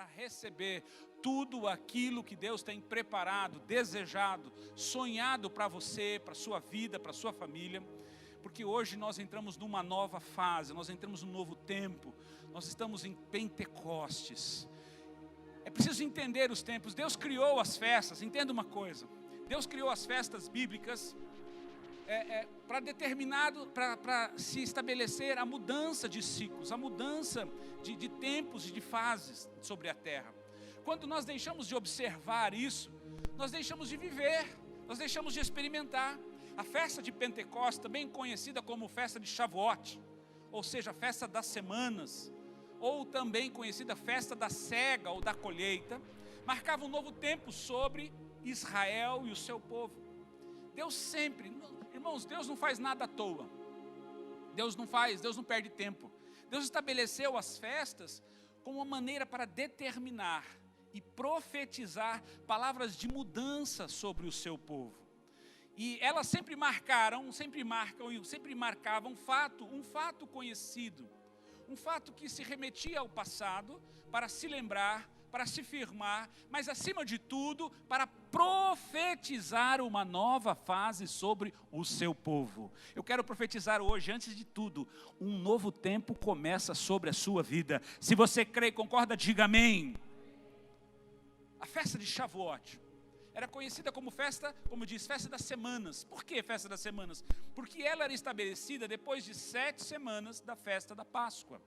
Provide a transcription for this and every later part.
para receber tudo aquilo que Deus tem preparado, desejado, sonhado para você, para a sua vida, para a sua família. Porque hoje nós entramos numa nova fase, nós entramos num novo tempo, nós estamos em Pentecostes. É preciso entender os tempos. Deus criou as festas, entenda uma coisa, Deus criou as festas bíblicas para se estabelecer a mudança de ciclos, a mudança de tempos e de fases sobre a terra. Quando nós deixamos de observar isso, nós deixamos de viver, nós deixamos de experimentar. A festa de Pentecostes, também conhecida como festa de Shavuot, ou seja, festa das semanas, ou também conhecida festa da cega ou da colheita, marcava um novo tempo sobre Israel e o seu povo. Deus sempre, irmãos, Deus não faz nada à toa. Deus não perde tempo. Deus estabeleceu as festas como uma maneira para determinar e profetizar palavras de mudança sobre o seu povo. E elas sempre marcavam um fato conhecido, um fato que se remetia ao passado, para se lembrar, para se firmar, mas acima de tudo, para profetizar uma nova fase sobre o seu povo. Eu quero profetizar hoje, antes de tudo, um novo tempo começa sobre a sua vida. Se você crê e concorda, diga amém. A festa de Shavuot era conhecida como festa, como diz, festa das semanas. Por que festa das semanas? Porque ela era estabelecida depois de 7 semanas da festa da Páscoa.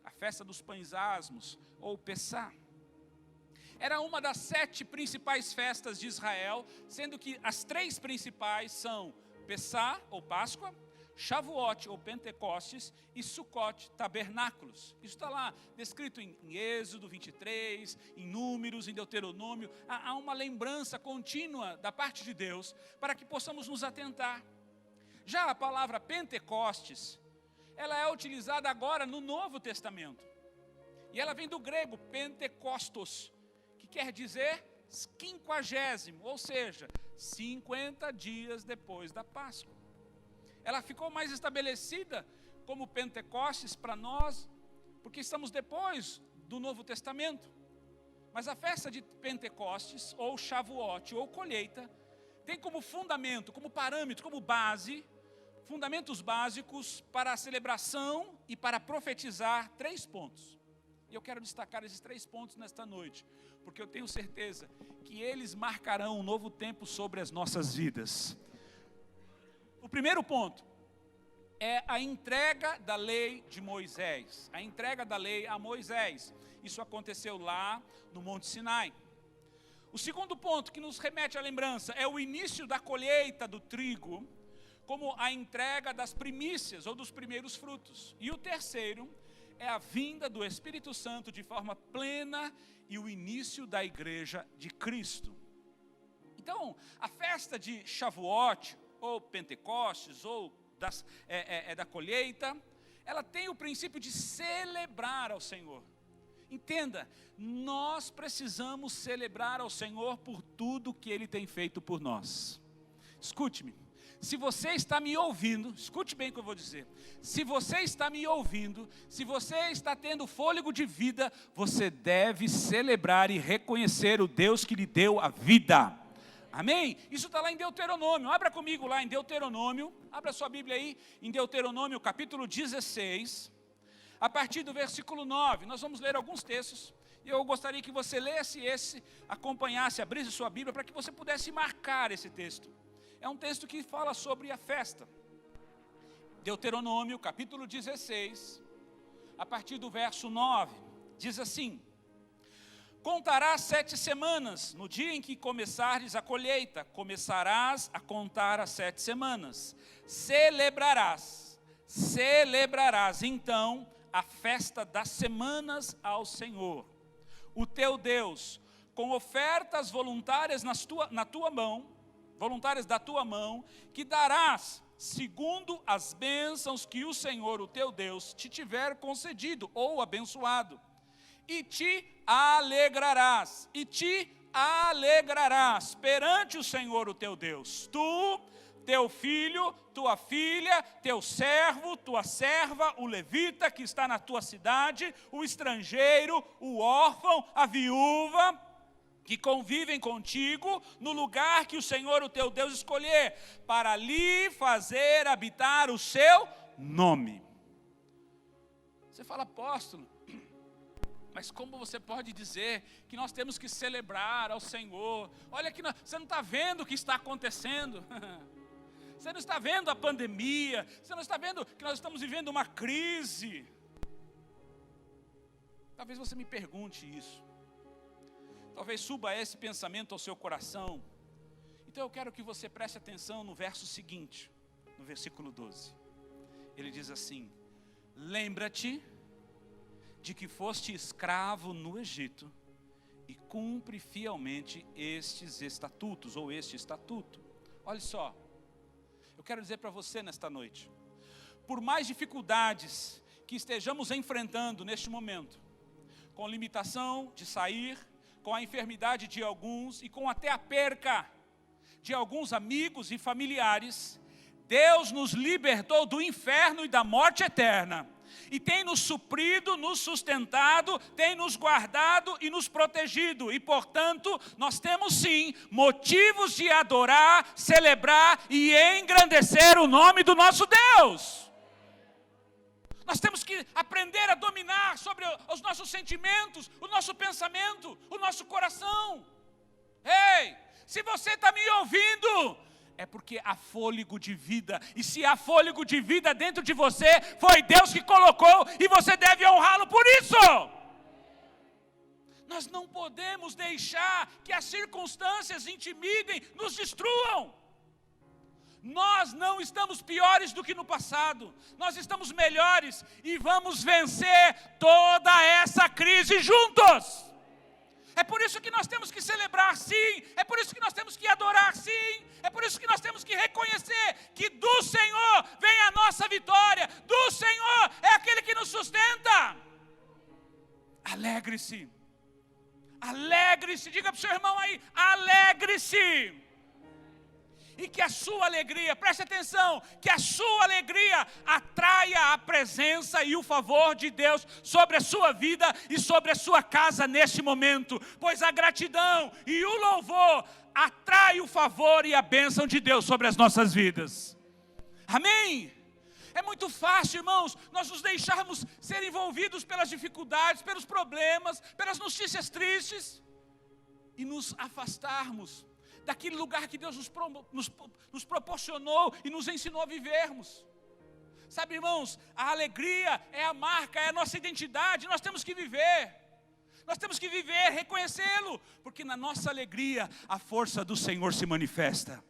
A festa dos pães asmos, ou Pessá. Era uma das 7 principais festas de Israel, sendo que as 3 principais são Pessá, ou Páscoa, Shavuot, ou Pentecostes, e Sukkot, tabernáculos. Isso está lá descrito em Êxodo 23, em Números, em Deuteronômio. Há uma lembrança contínua da parte de Deus, para que possamos nos atentar. Já a palavra Pentecostes, ela é utilizada agora no Novo Testamento. E ela vem do grego Pentecostos, que quer dizer 50º, ou seja, 50 dias depois da Páscoa. Ela ficou mais estabelecida como Pentecostes para nós, porque estamos depois do Novo Testamento. Mas a festa de Pentecostes, ou Shavuot, ou colheita, tem como fundamento, como parâmetro, como base, fundamentos básicos para a celebração e para profetizar 3 pontos. E eu quero destacar esses 3 pontos nesta noite, porque eu tenho certeza que eles marcarão um novo tempo sobre as nossas vidas. O primeiro ponto é a entrega da lei de Moisés. A entrega da lei a Moisés. Isso aconteceu lá no Monte Sinai. O segundo ponto que nos remete à lembrança é o início da colheita do trigo, como a entrega das primícias ou dos primeiros frutos. E o terceiro é a vinda do Espírito Santo de forma plena e o início da igreja de Cristo. Então, a festa de Shavuot, ou Pentecostes, ou da colheita, ela tem o princípio de celebrar ao Senhor. Entenda, nós precisamos celebrar ao Senhor por tudo que Ele tem feito por nós. Escute-me, se você está me ouvindo, escute bem o que eu vou dizer. Se você está me ouvindo, se você está tendo fôlego de vida, você deve celebrar e reconhecer o Deus que lhe deu a vida. Amém? Isso está lá em Deuteronômio. Abra comigo lá em Deuteronômio. Abra sua Bíblia aí em Deuteronômio capítulo 16. A partir do versículo 9. Nós vamos ler alguns textos. E eu gostaria que você lesse esse, acompanhasse, abrisse sua Bíblia para que você pudesse marcar esse texto. É um texto que fala sobre a festa. Deuteronômio capítulo 16. A partir do verso 9. Diz assim: Contarás 7 semanas, no dia em que começares a colheita, começarás a contar as 7 semanas. Celebrarás então a festa das semanas ao Senhor, o teu Deus, com ofertas voluntárias na tua mão, voluntárias da tua mão, que darás segundo as bênçãos que o Senhor, o teu Deus, te tiver concedido ou abençoado. E te alegrarás perante o Senhor o teu Deus. Tu teu filho, tua filha, teu servo, tua serva, o levita que está na tua cidade, o estrangeiro, o órfão, a viúva, que convivem contigo, no lugar que o Senhor, o teu Deus, escolher, para ali fazer habitar o seu nome. Você fala, apóstolo, mas como você pode dizer que nós temos que celebrar ao Senhor? Olha que você não está vendo o que está acontecendo. Você não está vendo a pandemia. Você não está vendo que nós estamos vivendo uma crise. Talvez você me pergunte isso. Talvez suba esse pensamento ao seu coração. Então eu quero que você preste atenção no verso seguinte, no versículo 12. Ele diz assim: lembra-te de que foste escravo no Egito e cumpre fielmente estes estatutos, ou este estatuto. Olha só, eu quero dizer para você nesta noite, por mais dificuldades que estejamos enfrentando neste momento, com limitação de sair, com a enfermidade de alguns e com até a perca de alguns amigos e familiares, Deus nos libertou do inferno e da morte eterna. E tem nos suprido, nos sustentado, tem nos guardado e nos protegido. E, portanto, nós temos sim motivos de adorar, celebrar e engrandecer o nome do nosso Deus. Nós temos que aprender a dominar sobre os nossos sentimentos, o nosso pensamento, o nosso coração. Ei, se você está me ouvindo, é porque há fôlego de vida. E se há fôlego de vida dentro de você, foi Deus que colocou e você deve honrá-lo por isso. Nós não podemos deixar que as circunstâncias intimidem, nos destruam. Nós não estamos piores do que no passado. Nós estamos melhores e vamos vencer toda essa crise juntos. É por isso que nós temos que celebrar sim, é por isso que nós temos que adorar sim, é por isso que nós temos que reconhecer que do Senhor vem a nossa vitória, do Senhor é aquele que nos sustenta. Alegre-se, alegre-se, diga para o seu irmão aí, alegre-se. E que a sua alegria, preste atenção, que a sua alegria atraia a presença e o favor de Deus sobre a sua vida e sobre a sua casa neste momento. Pois a gratidão e o louvor atrai o favor e a bênção de Deus sobre as nossas vidas. Amém? É muito fácil, irmãos, nós nos deixarmos ser envolvidos pelas dificuldades, pelos problemas, pelas notícias tristes e nos afastarmos daquele lugar que Deus nos proporcionou e nos ensinou a vivermos. Sabe, irmãos, a alegria é a marca, é a nossa identidade, nós temos que viver. Nós temos que viver, reconhecê-lo, porque na nossa alegria a força do Senhor se manifesta.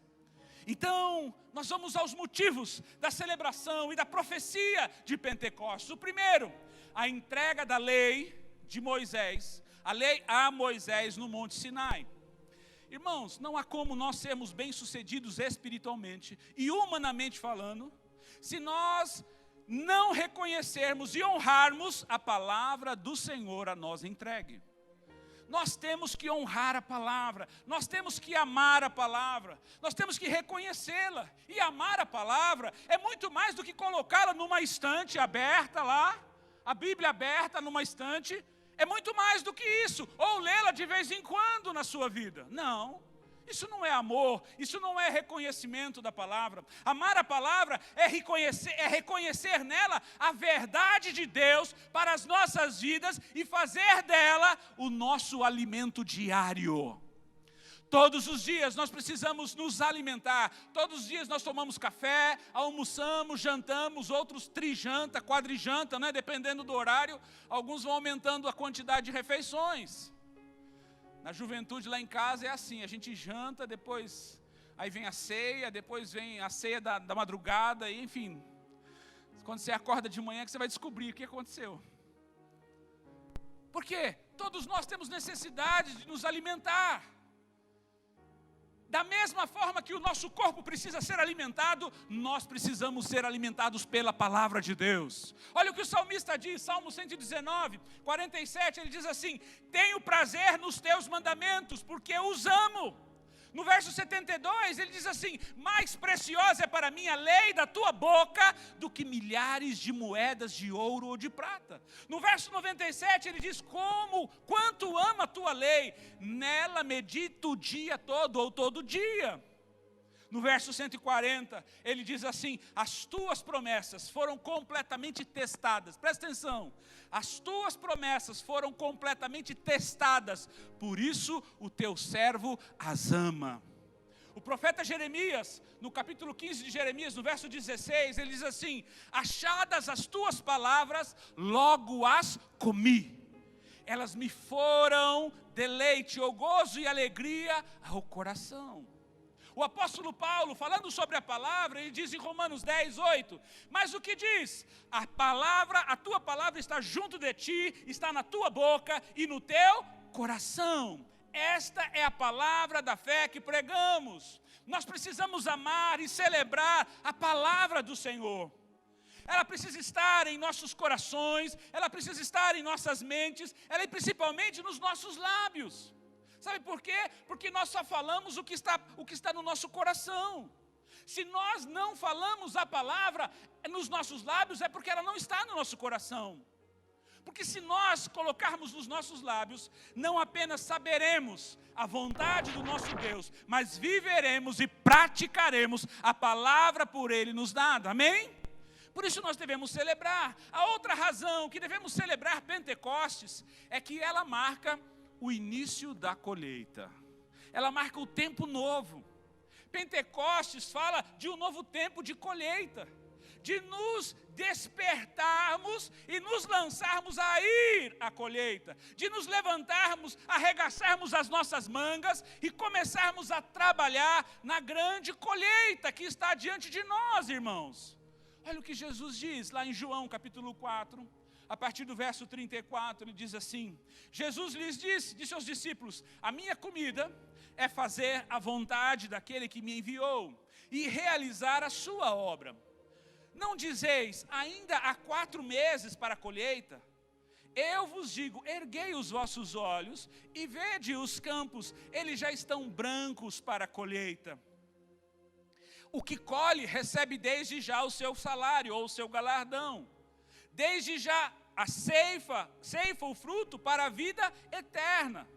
Então, nós vamos aos motivos da celebração e da profecia de Pentecostes. O primeiro, a entrega da lei de Moisés, a lei a Moisés no Monte Sinai. Irmãos, não há como nós sermos bem-sucedidos espiritualmente e humanamente falando, se nós não reconhecermos e honrarmos a palavra do Senhor a nós entregue. Nós temos que honrar a palavra, nós temos que amar a palavra, nós temos que reconhecê-la. E amar a palavra é muito mais do que colocá-la numa estante aberta lá, a Bíblia aberta numa estante. É muito mais do que isso, ou lê-la de vez em quando na sua vida. Não, isso não é amor, isso não é reconhecimento da palavra. Amar a palavra é reconhecer nela a verdade de Deus para as nossas vidas e fazer dela o nosso alimento diário. Todos os dias nós precisamos nos alimentar, todos os dias nós tomamos café, almoçamos, jantamos, outros trijanta, quadrijanta, né? Dependendo do horário, alguns vão aumentando a quantidade de refeições. Na juventude lá em casa é assim, a gente janta, depois aí vem a ceia, depois vem a ceia da madrugada, e, enfim. Quando você acorda de manhã que você vai descobrir o que aconteceu. Por quê? Todos nós temos necessidade de nos alimentar. Da mesma forma que o nosso corpo precisa ser alimentado, nós precisamos ser alimentados pela palavra de Deus. Olha o que o salmista diz, Salmo 119, 47, ele diz assim: tenho prazer nos teus mandamentos, porque os amo. No verso 72, ele diz assim: mais preciosa é para mim a lei da tua boca do que milhares de moedas de ouro ou de prata. No verso 97, ele diz: quanto amo a tua lei, nela medito o dia todo ou todo dia. No verso 140, ele diz assim: as tuas promessas foram completamente testadas. Presta atenção. As tuas promessas foram completamente testadas. Por isso o teu servo as ama. O profeta Jeremias, no capítulo 15 de Jeremias, no verso 16, ele diz assim: achadas as tuas palavras, logo as comi. Elas me foram deleite, ou gozo e alegria ao coração. O apóstolo Paulo, falando sobre a palavra, ele diz em Romanos 10, 8, mas o que diz? A tua palavra está junto de ti, está na tua boca e no teu coração. Esta é a palavra da fé que pregamos. Nós precisamos amar e celebrar a palavra do Senhor. Ela precisa estar em nossos corações, ela precisa estar em nossas mentes, ela é principalmente nos nossos lábios. Sabe por quê? Porque nós só falamos o que está no nosso coração. Se nós não falamos a palavra nos nossos lábios, é porque ela não está no nosso coração. Porque se nós colocarmos nos nossos lábios, não apenas saberemos a vontade do nosso Deus, mas viveremos e praticaremos a palavra por Ele nos dada. Amém? Por isso nós devemos celebrar. A outra razão que devemos celebrar Pentecostes é que ela marca o início da colheita. Ela marca o tempo novo. Pentecostes fala de um novo tempo de colheita, de nos despertarmos e nos lançarmos a ir à colheita, de nos levantarmos, arregaçarmos as nossas mangas e começarmos a trabalhar na grande colheita que está diante de nós, irmãos. Olha o que Jesus diz lá em João capítulo 4, a partir do verso 34, ele diz assim: Jesus lhes disse aos discípulos: a minha comida é fazer a vontade daquele que me enviou e realizar a sua obra. Não dizeis, ainda há 4 meses para a colheita? Eu vos digo, erguei os vossos olhos e vede os campos, eles já estão brancos para a colheita. O que colhe recebe desde já o seu salário ou o seu galardão. Desde já a ceifa o fruto para a vida eterna.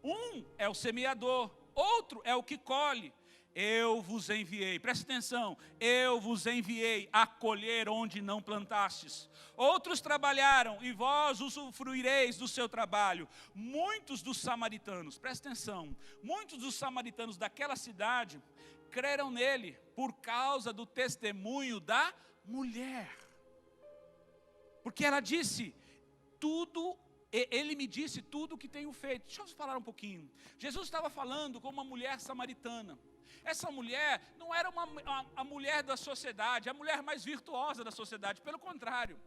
Um é o semeador, outro é o que colhe. Eu vos enviei, presta atenção, eu vos enviei a colher onde não plantastes. Outros trabalharam e vós usufruireis do seu trabalho. Muitos dos samaritanos, presta atenção, muitos dos samaritanos daquela cidade creram nele por causa do testemunho da mulher. Porque ela disse, ele me disse tudo o que tenho feito. Deixa eu falar um pouquinho. Jesus estava falando com uma mulher samaritana. Essa mulher não era a mulher da sociedade, a mulher mais virtuosa da sociedade, pelo contrário.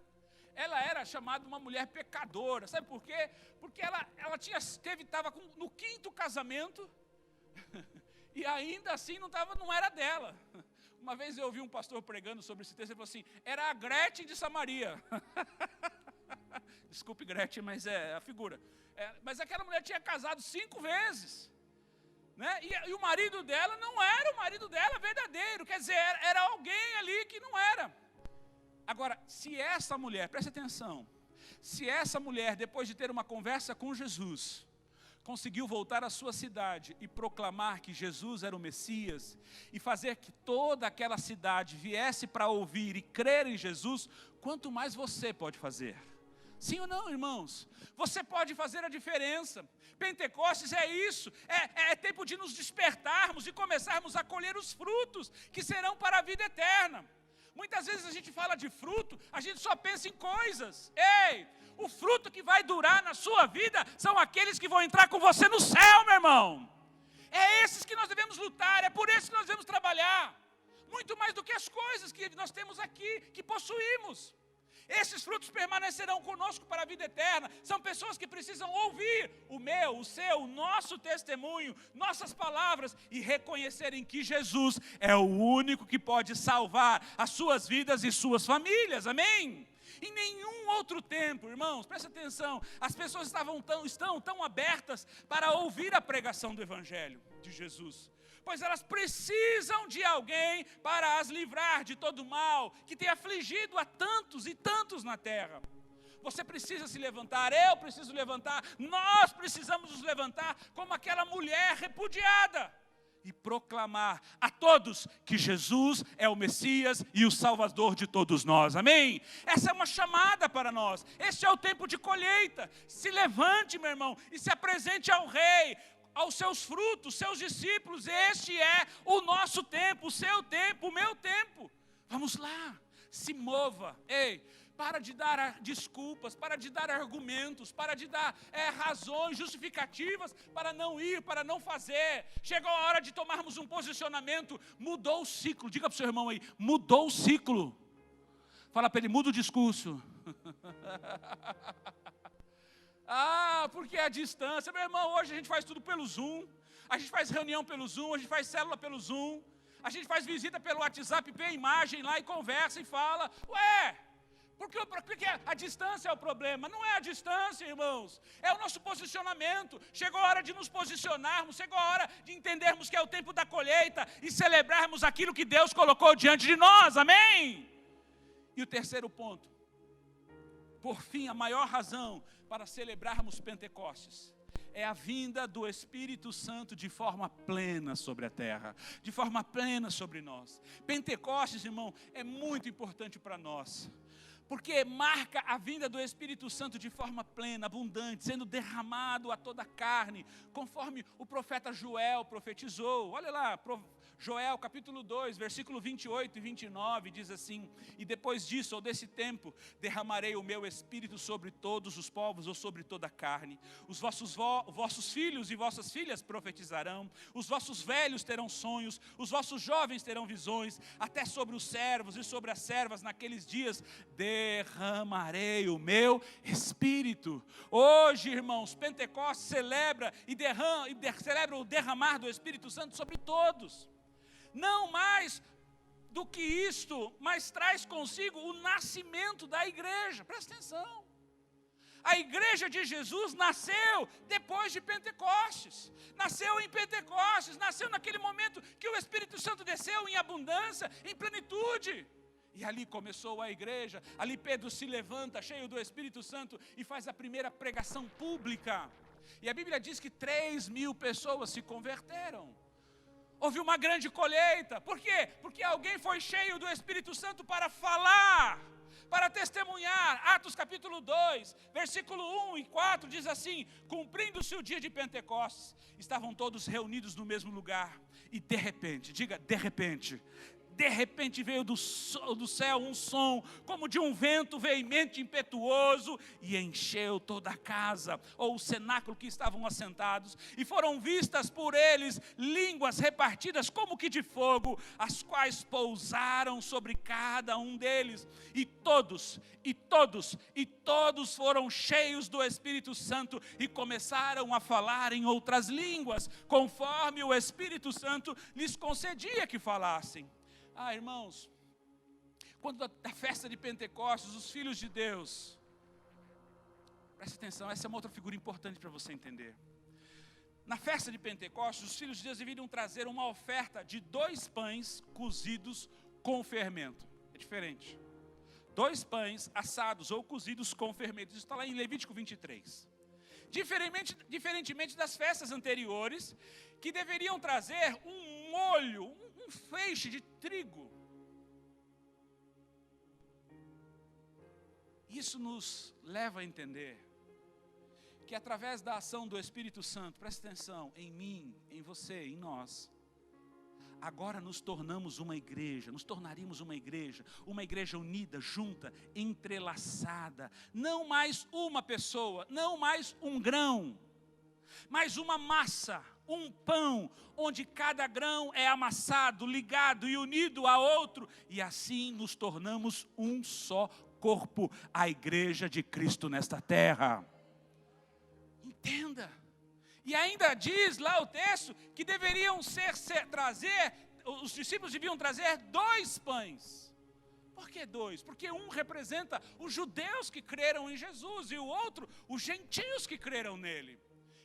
Ela era chamada uma mulher pecadora, sabe por quê? Porque ela estava no 5º casamento e ainda assim não era dela. Uma vez eu ouvi um pastor pregando sobre esse texto, ele falou assim, era a Gretchen de Samaria. Desculpe Gretchen, mas é a figura. Mas aquela mulher tinha casado 5 vezes. Né? E o marido dela não era o marido dela verdadeiro, quer dizer, era alguém ali que não era. Agora, se essa mulher, preste atenção, se essa mulher, depois de ter uma conversa com Jesus, conseguiu voltar à sua cidade e proclamar que Jesus era o Messias, e fazer que toda aquela cidade viesse para ouvir e crer em Jesus, quanto mais você pode fazer? Sim ou não, irmãos? Você pode fazer a diferença. Pentecostes é isso, é tempo de nos despertarmos e começarmos a colher os frutos que serão para a vida eterna. Muitas vezes a gente fala de fruto, a gente só pensa em coisas. Ei, o fruto que vai durar na sua vida são aqueles que vão entrar com você no céu, meu irmão. É esses que nós devemos lutar, é por esses que nós devemos trabalhar. Muito mais do que as coisas que nós temos aqui, que possuímos. Esses frutos permanecerão conosco para a vida eterna. São pessoas que precisam ouvir o meu, o seu, o nosso testemunho, nossas palavras e reconhecerem que Jesus é o único que pode salvar as suas vidas e suas famílias. Amém? Em nenhum outro tempo, irmãos, presta atenção, as pessoas estão tão abertas para ouvir a pregação do Evangelho de Jesus. Pois elas precisam de alguém para as livrar de todo o mal que tem afligido a tantos e tantos na terra. Você precisa se levantar, eu preciso levantar, nós precisamos nos levantar como aquela mulher repudiada e proclamar a todos que Jesus é o Messias e o Salvador de todos nós, amém? Essa é uma chamada para nós, este é o tempo de colheita. Se levante, meu irmão, e se apresente ao Rei, aos seus frutos, seus discípulos. Este é o nosso tempo, o seu tempo, o meu tempo. Vamos lá, se mova, ei. Para de dar desculpas, para de dar argumentos, para de dar razões justificativas para não ir, para não fazer. Chegou a hora de tomarmos um posicionamento. Mudou o ciclo. Diga para o seu irmão aí, mudou o ciclo. Fala para ele, muda o discurso. Porque a distância. Meu irmão, hoje a gente faz tudo pelo Zoom. A gente faz reunião pelo Zoom, a gente faz célula pelo Zoom. A gente faz visita pelo WhatsApp, vê a imagem lá e conversa e fala. Porque a distância é o problema. Não é a distância, irmãos, é o nosso posicionamento. Chegou a hora de nos posicionarmos, chegou a hora de entendermos que é o tempo da colheita e celebrarmos aquilo que Deus colocou diante de nós, amém? E o terceiro ponto, por fim, a maior razão para celebrarmos Pentecostes é a vinda do Espírito Santo de forma plena sobre a terra, de forma plena sobre nós. Pentecostes, irmão, é muito importante para nós, porque marca a vinda do Espírito Santo de forma plena, abundante, sendo derramado a toda a carne, conforme o profeta Joel profetizou. Olha lá, Joel capítulo 2, versículo 28 e 29, diz assim: e depois disso, ou desse tempo, derramarei o meu Espírito sobre todos os povos, ou sobre toda a carne. Os vossos filhos e vossas filhas profetizarão, os vossos velhos terão sonhos, os vossos jovens terão visões, até sobre os servos e sobre as servas naqueles dias derramarei o meu Espírito. Hoje, irmãos, Pentecostes celebra celebra o derramar do Espírito Santo sobre todos. Não mais do que isto, mas traz consigo o nascimento da igreja. Presta atenção. A igreja de Jesus nasceu depois de Pentecostes. Nasceu em Pentecostes, nasceu naquele momento que o Espírito Santo desceu em abundância, em plenitude. E ali começou a igreja, ali Pedro se levanta cheio do Espírito Santo e faz a primeira pregação pública. E a Bíblia diz que 3.000 pessoas se converteram. Houve uma grande colheita. Por quê? Porque alguém foi cheio do Espírito Santo para falar, para testemunhar. Atos capítulo 2, versículo 1 e 4 diz assim: cumprindo-se o dia de Pentecostes, estavam todos reunidos no mesmo lugar. E de repente, diga de repente veio do céu um som, como de um vento veemente e impetuoso, e encheu toda a casa, ou o cenáculo que estavam assentados, e foram vistas por eles línguas repartidas como que de fogo, as quais pousaram sobre cada um deles, e todos foram cheios do Espírito Santo, e começaram a falar em outras línguas, conforme o Espírito Santo lhes concedia que falassem. Irmãos, quando da festa de Pentecostes, os filhos de Deus, presta atenção, essa é uma outra figura importante para você entender. Na festa de Pentecostes, os filhos de Deus deveriam trazer uma oferta de 2 pães cozidos com fermento. É diferente. 2 pães assados ou cozidos com fermento. Isso está lá em Levítico 23. Diferentemente das festas anteriores, que deveriam trazer um molho, um feixe de trigo. Isso nos leva a entender que através da ação do Espírito Santo, presta atenção, em mim, em você, em nós, agora nos tornaríamos uma igreja unida, junta, entrelaçada, não mais uma pessoa, não mais um grão, mas uma massa, um pão, onde cada grão é amassado, ligado e unido a outro, e assim nos tornamos um só corpo, a igreja de Cristo nesta terra. Entenda. E ainda diz lá o texto que deveriam os discípulos deviam trazer 2 pães. Por que dois? Porque um representa os judeus que creram em Jesus e o outro, os gentios que creram nele.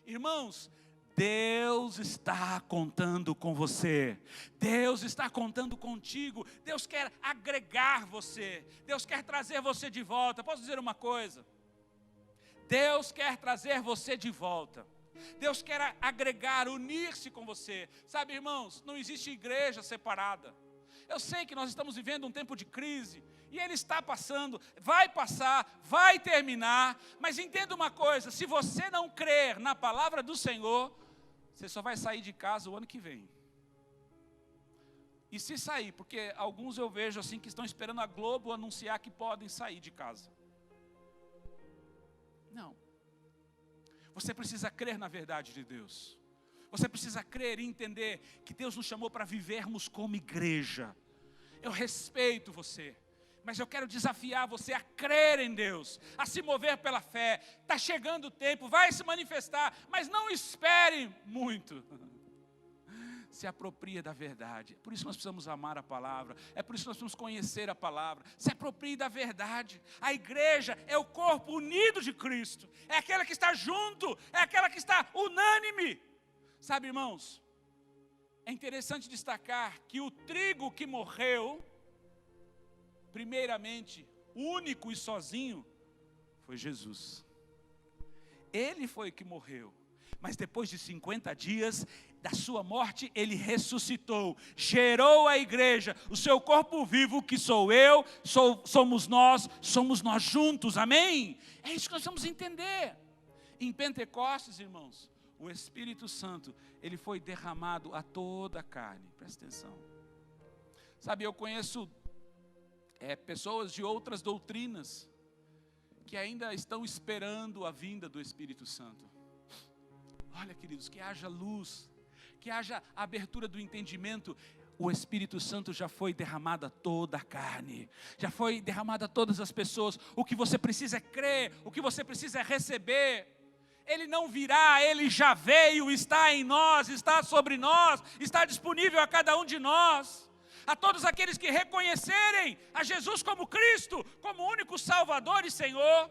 Irmãos, Deus está contando com você, Deus está contando contigo, Deus quer agregar você, Deus quer trazer você de volta. Posso dizer uma coisa? Deus quer trazer você de volta, Deus quer agregar, unir-se com você. Sabe, irmãos, não existe igreja separada. Eu sei que nós estamos vivendo um tempo de crise, e ele está passando, vai passar, vai terminar, mas entenda uma coisa, se você não crer na palavra do Senhor, você só vai sair de casa o ano que vem. E se sair, porque alguns eu vejo assim que estão esperando a Globo anunciar que podem sair de casa. Não. Você precisa crer na verdade de Deus. Você precisa crer e entender que Deus nos chamou para vivermos como igreja. Eu respeito você, mas eu quero desafiar você a crer em Deus, a se mover pela fé. Está chegando o tempo, vai se manifestar, mas não espere muito. Se apropria da verdade. É por isso nós precisamos amar a palavra, é por isso nós precisamos conhecer a palavra. Se aproprie da verdade. A igreja é o corpo unido de Cristo, é aquela que está junto, é aquela que está unânime. Sabe, irmãos, é interessante destacar que o trigo que morreu, primeiramente, único e sozinho, foi Jesus. Ele foi que morreu, mas depois de 50 dias da sua morte, ele ressuscitou, gerou a igreja, o seu corpo vivo, que sou eu, somos nós juntos, amém? É isso que nós vamos entender. Em Pentecostes, irmãos, o Espírito Santo, ele foi derramado a toda a carne. Presta atenção. Sabe, eu conheço pessoas de outras doutrinas que ainda estão esperando a vinda do Espírito Santo. Olha, queridos, que haja luz, que haja abertura do entendimento. O Espírito Santo já foi derramado a toda a carne, já foi derramado a todas as pessoas. O que você precisa é crer, o que você precisa é receber. Ele não virá, ele já veio, está em nós, está sobre nós, está disponível a cada um de nós. A todos aqueles que reconhecerem a Jesus como Cristo, como único Salvador e Senhor,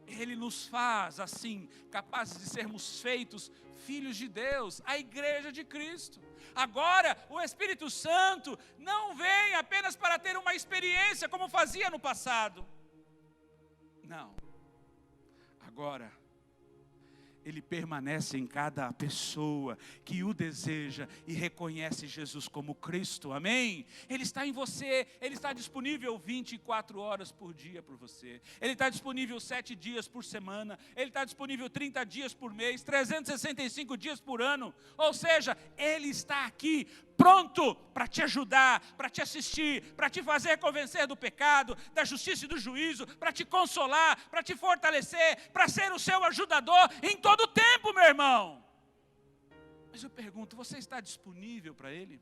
Ele nos faz assim, capazes de sermos feitos filhos de Deus, a igreja de Cristo. Agora, o Espírito Santo não vem apenas para ter uma experiência como fazia no passado. Não. Agora, Ele permanece em cada pessoa que o deseja e reconhece Jesus como Cristo, amém? Ele está em você, Ele está disponível 24 horas por dia por você. Ele está disponível 7 dias por semana, Ele está disponível 30 dias por mês, 365 dias por ano. Ou seja, Ele está aqui, pronto para te ajudar, para te assistir, para te fazer convencer do pecado, da justiça e do juízo, para te consolar, para te fortalecer, para ser o seu ajudador em todo o tempo, meu irmão. Mas eu pergunto, você está disponível para Ele?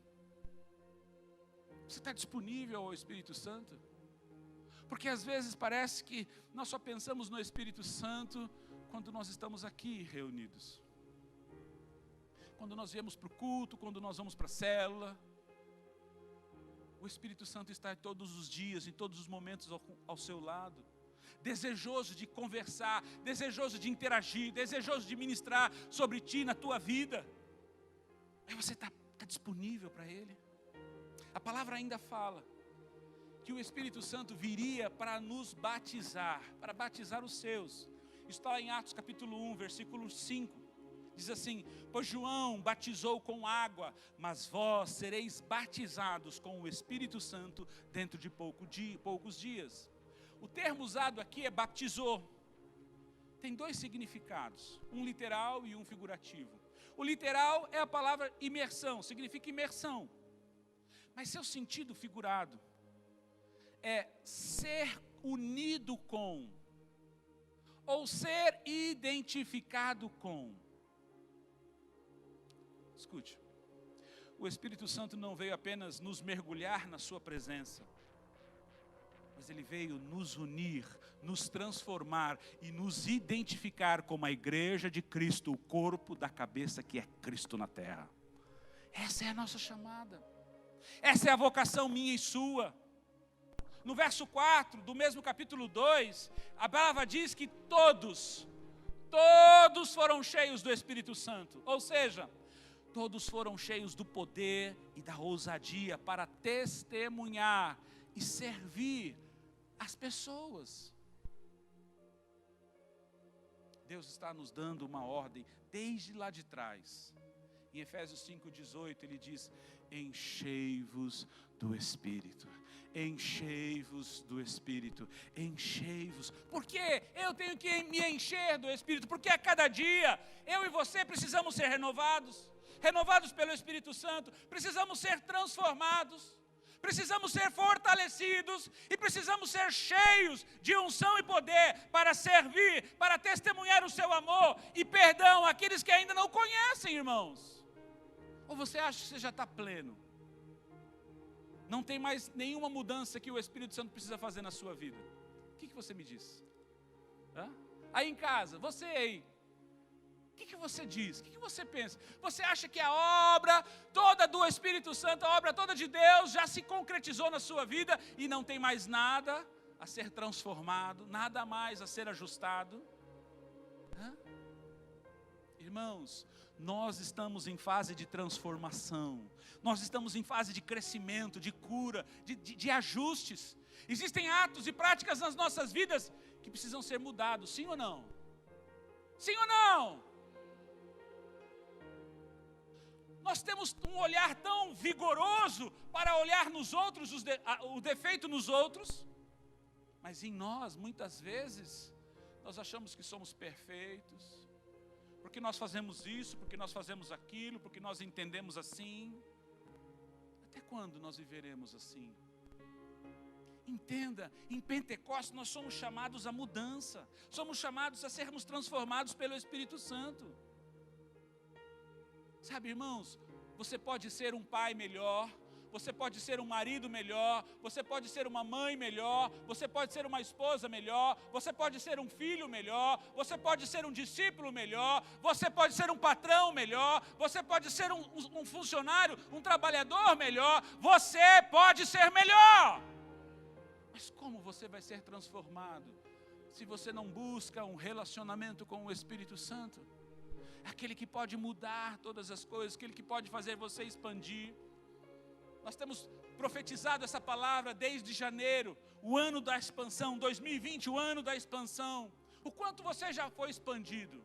Você está disponível ao Espírito Santo? Porque às vezes parece que nós só pensamos no Espírito Santo quando nós estamos aqui reunidos. Quando nós viemos para o culto, quando nós vamos para a célula. O Espírito Santo está todos os dias, em todos os momentos ao seu lado. Desejoso de conversar, desejoso de interagir, desejoso de ministrar sobre ti na tua vida. Aí você está disponível para Ele. A palavra ainda fala que o Espírito Santo viria para nos batizar, para batizar os seus. Está em Atos capítulo 1, versículo 5. Diz assim: pois João batizou com água, mas vós sereis batizados com o Espírito Santo dentro de poucos dias. O termo usado aqui é batizou. Tem 2 significados, um literal e um figurativo. O literal é a palavra imersão, significa imersão. Mas seu sentido figurado é ser unido com, ou ser identificado com. Escute, o Espírito Santo não veio apenas nos mergulhar na sua presença, mas Ele veio nos unir, nos transformar e nos identificar como a igreja de Cristo, o corpo da cabeça que é Cristo na terra. Essa é a nossa chamada, essa é a vocação minha e sua. no verso 4 do mesmo capítulo 2, a palavra diz que todos foram cheios do Espírito Santo. Ou seja, todos foram cheios do poder e da ousadia para testemunhar e servir as pessoas. Deus está nos dando uma ordem desde lá de trás. Em Efésios 5,18 ele diz: enchei-vos do Espírito. Enchei-vos do Espírito. Enchei-vos. Por que eu tenho que me encher do Espírito? Porque a cada dia eu e você precisamos ser renovados. Renovados pelo Espírito Santo. Precisamos ser transformados. Precisamos ser fortalecidos e precisamos ser cheios de unção e poder para servir, para testemunhar o seu amor e perdão àqueles que ainda não conhecem, irmãos. Ou você acha que você já está pleno? Não tem mais nenhuma mudança que o Espírito Santo precisa fazer na sua vida? O que você me diz? Aí em casa, você aí, o que você diz? O que você pensa? Você acha que a obra toda do Espírito Santo, a obra toda de Deus já se concretizou na sua vida e não tem mais nada a ser transformado, nada mais a ser ajustado? Irmãos, nós estamos em fase de transformação, nós estamos em fase de crescimento, de cura, de ajustes. Existem atos e práticas nas nossas vidas que precisam ser mudados, sim ou não? Sim ou não? Nós temos um olhar tão vigoroso para olhar nos outros, o defeito nos outros, mas em nós, muitas vezes, nós achamos que somos perfeitos, porque nós fazemos isso, porque nós fazemos aquilo, porque nós entendemos assim. Até quando nós viveremos assim? Entenda, em Pentecostes nós somos chamados à mudança, somos chamados a sermos transformados pelo Espírito Santo. Sabe, irmãos, você pode ser um pai melhor, você pode ser um marido melhor, você pode ser uma mãe melhor, você pode ser uma esposa melhor, você pode ser um filho melhor, você pode ser um discípulo melhor, você pode ser um patrão melhor, você pode ser um funcionário, um trabalhador melhor, você pode ser melhor. Mas como você vai ser transformado se você não busca um relacionamento com o Espírito Santo? Aquele que pode mudar todas as coisas, aquele que pode fazer você expandir. Nós temos profetizado essa palavra desde janeiro, o ano da expansão, 2020, o ano da expansão. O quanto você já foi expandido?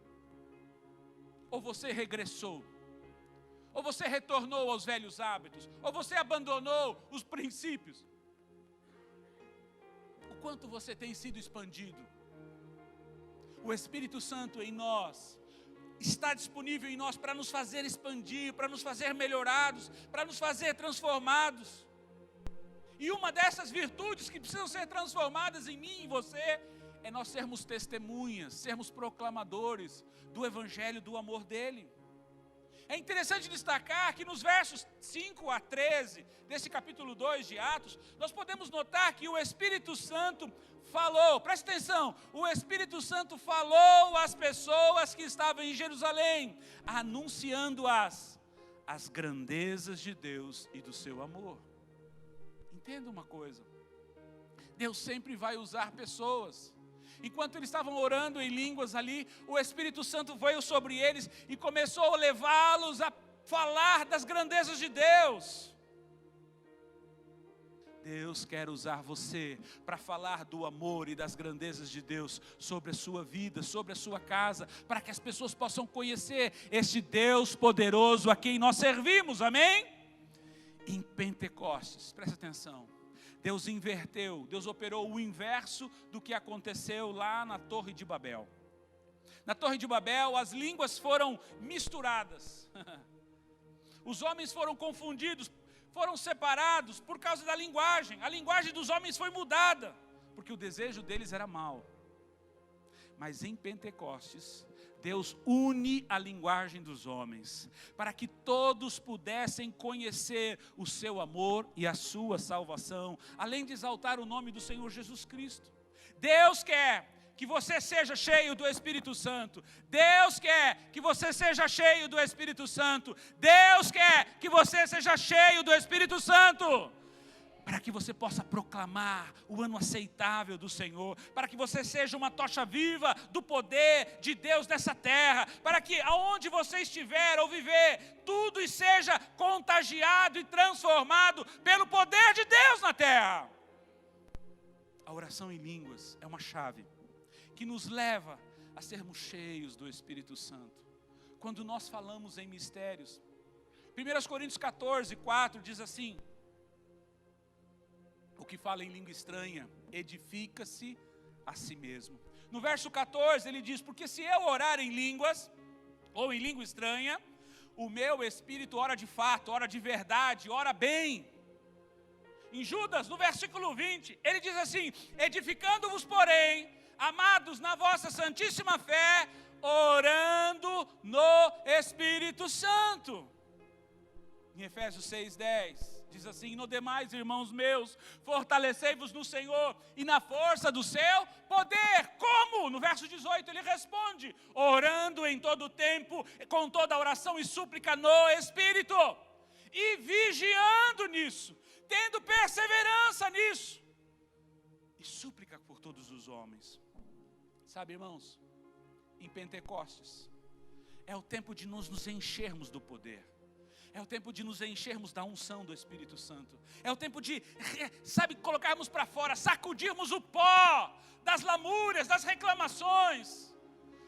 Ou você regressou? Ou você retornou aos velhos hábitos? Ou você abandonou os princípios? O quanto você tem sido expandido? O Espírito Santo em nós está disponível em nós para nos fazer expandir, para nos fazer melhorados, para nos fazer transformados. E uma dessas virtudes que precisam ser transformadas em mim e em você, é nós sermos testemunhas, sermos proclamadores do Evangelho, do amor dEle. É interessante destacar que nos versos 5 a 13, desse capítulo 2 de Atos, nós podemos notar que o Espírito Santo falou, presta atenção, o Espírito Santo falou às pessoas que estavam em Jerusalém, anunciando as grandezas de Deus e do seu amor. Entenda uma coisa, Deus sempre vai usar pessoas. Enquanto eles estavam orando em línguas ali, o Espírito Santo veio sobre eles e começou a levá-los a falar das grandezas de Deus. Deus quer usar você para falar do amor e das grandezas de Deus sobre a sua vida, sobre a sua casa, para que as pessoas possam conhecer este Deus poderoso a quem nós servimos, amém? Em Pentecostes, presta atenção, Deus inverteu, Deus operou o inverso do que aconteceu lá na Torre de Babel. Na Torre de Babel, as línguas foram misturadas, os homens foram confundidos, foram separados por causa da linguagem. A linguagem dos homens foi mudada, porque o desejo deles era mau. Mas em Pentecostes, Deus une a linguagem dos homens, para que todos pudessem conhecer o seu amor e a sua salvação, além de exaltar o nome do Senhor Jesus Cristo. Deus quer que você seja cheio do Espírito Santo. Deus quer que você seja cheio do Espírito Santo. Deus quer que você seja cheio do Espírito Santo. para que você possa proclamar o ano aceitável do Senhor, para que você seja uma tocha viva do poder de Deus nessa terra, para que aonde você estiver ou viver, tudo seja contagiado e transformado pelo poder de Deus na terra. A oração em línguas é uma chave que nos leva a sermos cheios do Espírito Santo. Quando nós falamos em mistérios, 1 Coríntios 14, 4 diz assim: o que fala em língua estranha edifica-se a si mesmo. No verso 14 ele diz: porque se eu orar em línguas, ou em língua estranha, o meu espírito ora de fato, ora de verdade, ora bem. Em Judas, no versículo 20, ele diz assim: edificando-vos, porém, amados, na vossa santíssima fé, orando no Espírito Santo. Em Efésios 6:10, diz assim: no demais, irmãos meus, fortalecei-vos no Senhor e na força do seu poder. Como? No verso 18 ele responde: orando em todo o tempo, com toda oração e súplica no Espírito, e vigiando nisso, tendo perseverança nisso, e súplica por todos os homens. Sabe, irmãos, em Pentecostes é o tempo de nos enchermos do poder. É o tempo de nos enchermos da unção do Espírito Santo. É o tempo de, sabe, colocarmos para fora, sacudirmos o pó das lamúrias, das reclamações,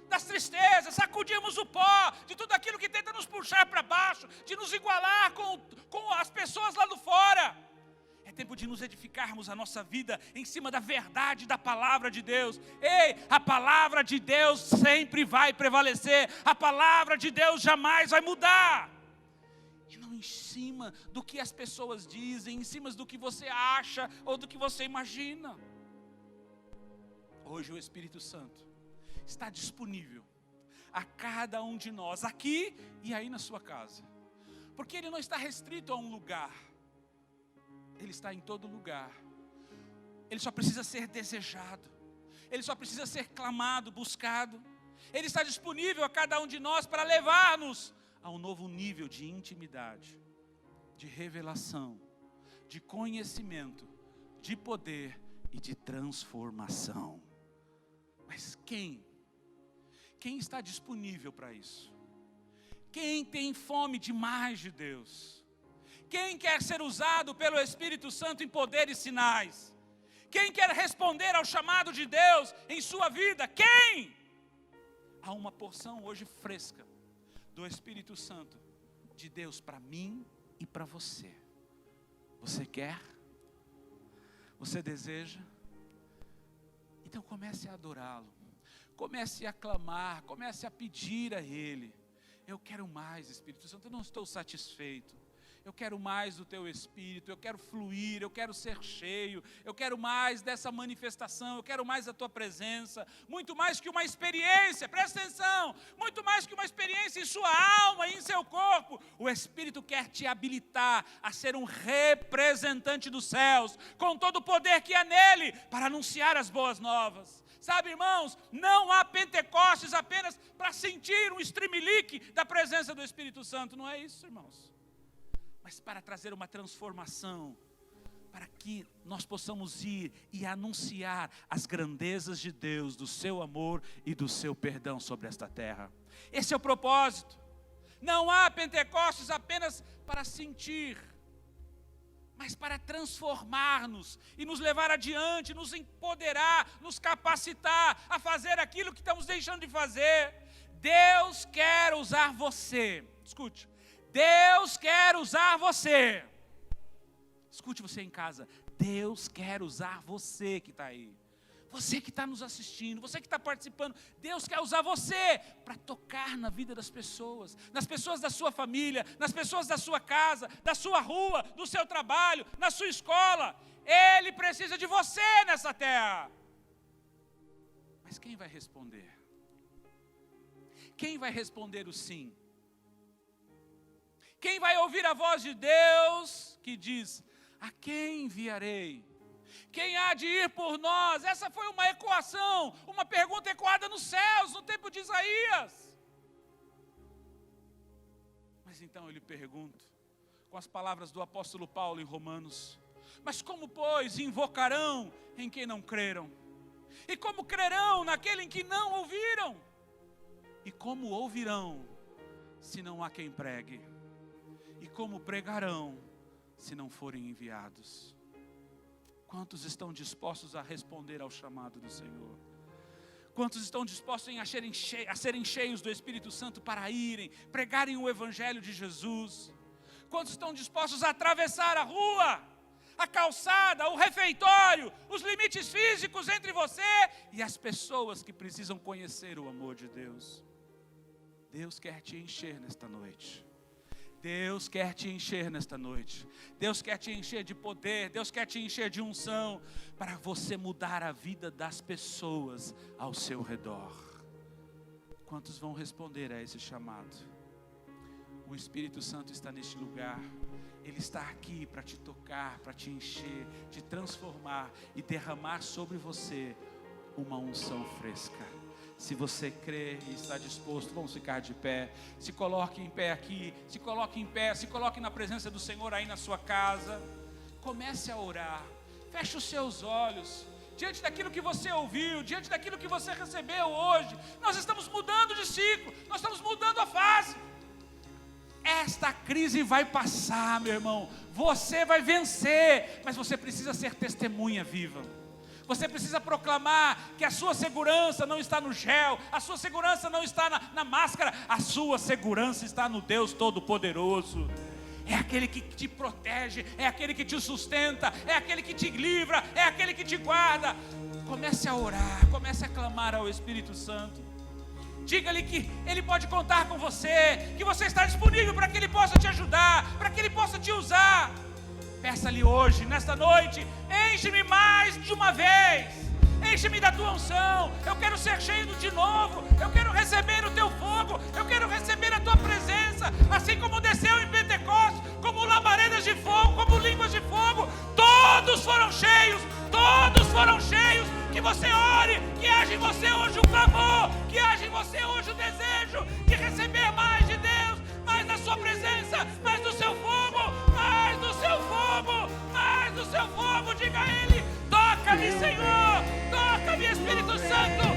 das tristezas, sacudirmos o pó de tudo aquilo que tenta nos puxar para baixo, de nos igualar com as pessoas lá do fora. É tempo de nos edificarmos a nossa vida em cima da verdade da palavra de Deus. Ei, a palavra de Deus sempre vai prevalecer. A palavra de Deus jamais vai mudar. E não em cima do que as pessoas dizem, em cima do que você acha ou do que você imagina. Hoje o Espírito Santo está disponível a cada um de nós, aqui e aí na sua casa. Porque Ele não está restrito a um lugar. Ele está em todo lugar. Ele só precisa ser desejado. Ele só precisa ser clamado, buscado. Ele está disponível a cada um de nós para levar-nos a um novo nível de intimidade, de revelação, de conhecimento, de poder e de transformação. Mas quem está disponível para isso? Quem tem fome de mais de Deus? Quem quer ser usado pelo Espírito Santo em poder e sinais? Quem quer responder ao chamado de Deus em sua vida? Quem? Há uma porção hoje fresca do Espírito Santo de Deus para mim e para você. Você quer? Você deseja? Então comece a adorá-lo. Comece a clamar, comece a pedir a Ele. Eu quero mais, Espírito Santo, eu não estou satisfeito. Eu quero mais do Teu Espírito, eu quero fluir, eu quero ser cheio, eu quero mais dessa manifestação, eu quero mais da Tua presença, muito mais que uma experiência, presta atenção, muito mais que uma experiência em sua alma e em seu corpo. O Espírito quer te habilitar a ser um representante dos céus, com todo o poder que há nele, para anunciar as boas novas. Sabe, irmãos, não há Pentecostes apenas para sentir um streamlick da presença do Espírito Santo, não é isso, irmãos. Mas para trazer uma transformação, para que nós possamos ir e anunciar as grandezas de Deus, do seu amor e do seu perdão sobre esta terra. Esse é o propósito. Não há Pentecostes apenas para sentir, mas para transformar-nos e nos levar adiante, nos empoderar, nos capacitar a fazer aquilo que estamos deixando de fazer. Deus quer usar você. Escute. Deus quer usar você. Escute você em casa. Deus quer usar você que está aí. Você que está nos assistindo, você que está participando. Deus quer usar você para tocar na vida das pessoas. Nas pessoas da sua família, nas pessoas da sua casa, da sua rua, do seu trabalho, na sua escola. Ele precisa de você nessa terra. Mas quem vai responder? Quem vai responder o sim? Quem vai ouvir a voz de Deus que diz: a quem enviarei? Quem há de ir por nós? Essa foi uma ecoação, uma pergunta ecoada nos céus, no tempo de Isaías. Mas então eu lhe pergunto, com as palavras do apóstolo Paulo em Romanos: Mas como, pois, invocarão em quem não creram? E como crerão naquele em que não ouviram? E como ouvirão, se não há quem pregue? E como pregarão, se não forem enviados? Quantos estão dispostos a responder ao chamado do Senhor? Quantos estão dispostos a serem cheios do Espírito Santo para irem, pregarem o Evangelho de Jesus? Quantos estão dispostos a atravessar a rua, a calçada, o refeitório, os limites físicos entre você e as pessoas que precisam conhecer o amor de Deus? Deus quer te encher nesta noite. Deus quer te encher nesta noite. Deus quer te encher de poder. Deus quer te encher de unção para você mudar a vida das pessoas ao seu redor. Quantos vão responder a esse chamado? O Espírito Santo está neste lugar. Ele está aqui para te tocar, para te encher, te transformar e derramar sobre você uma unção fresca. Se você crê e está disposto, vamos ficar de pé. Se coloque em pé aqui, se coloque em pé, se coloque na presença do Senhor aí na sua casa. Comece a orar, feche os seus olhos. Diante daquilo que você ouviu, diante daquilo que você recebeu hoje, nós estamos mudando de ciclo, nós estamos mudando a fase. Esta crise vai passar, meu irmão. Você vai vencer, mas você precisa ser testemunha viva. Você precisa proclamar que a sua segurança não está no gel, a sua segurança não está na máscara, a sua segurança está no Deus Todo-Poderoso. É aquele que te protege, é aquele que te sustenta, é aquele que te livra, é aquele que te guarda. Comece a orar, comece a clamar ao Espírito Santo. Diga-lhe que Ele pode contar com você, que você está disponível para que Ele possa te ajudar, para que Ele possa te usar. Peça-lhe hoje, nesta noite, enche-me mais de uma vez, enche-me da tua unção, eu quero ser cheio de novo, eu quero receber o teu fogo, eu quero receber a tua presença, assim como desceu em Pentecostes, como labaredas de fogo, como línguas de fogo, todos foram cheios, que você ore, que haja em você hoje o clamor, que haja em você hoje o desejo de receber mais de Deus, mais da sua presença, mais do seu fogo, mais do seu fogo, mais do seu fogo. Diga a Ele: toca-me, Senhor, toca-me, Espírito Santo.